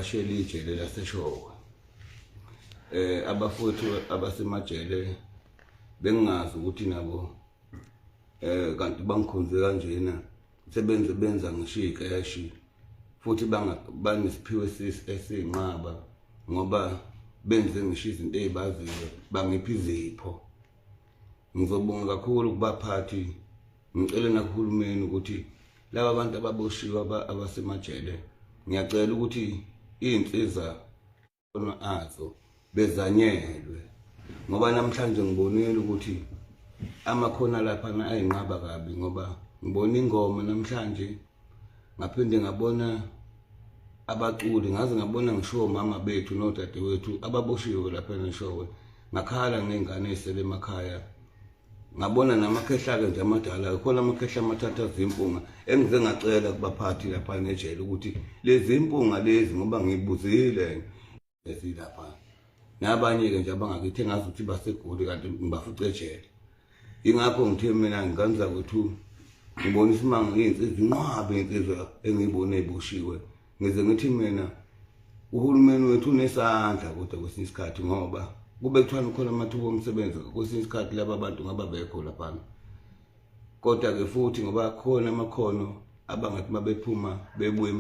ngivakashele ijele laseshowe. Abafowethu abasemajele bengazi ukuthi nabo kanti bangikhonze kanjena benza ngishika yashi futhi banesiphiwe esinqaba ngoba benze ngisho izinto ezibaziyo bangipha izipho. Ngizobonga kakhulu kubaphathi, ngicela nakuhulumeni ukuthi laba abantu ababoshiwe abasemajele ngiyacela ukuthi izinsiza azo bezanyelwe ngoba namhlanje ngibonile ukuthi amakhono lapha ayinqaba kabi ngoba ngibona ingoma namhlanje ngaphinde ngabona abaculi ngaze ngabona ngisho mama bethu nodadewethu ababoshiwe lapha eShowe ngakhala ngengane esele emakhaya ngabona namakhehla ke nje amadala khona amakhehla amathatha zimpunga engize ngacela kubaphathi lapha nejele ukuthi lezi impunga lezi ngoba ngibuzile esilapha nabanye ke nje abangakithi ngazi ukuthi basegoli kanti ngibafuce ejele. Ingakho ngithe mina ngiganza kwethu ngibona isimanga izinsizwa inqwabe insizwa engiyibone eboshiwe ngize ngithi mina uhulumeni wethu unesandla kodwa kwesinye isikhathi ngoba kube kuthiwa khona amathuba omsebenzi kwesinye isikhathi laba bantu ngaba bekho lapha kodwa ke futhi ngoba khona amakhono abangathi mabephuma bebuye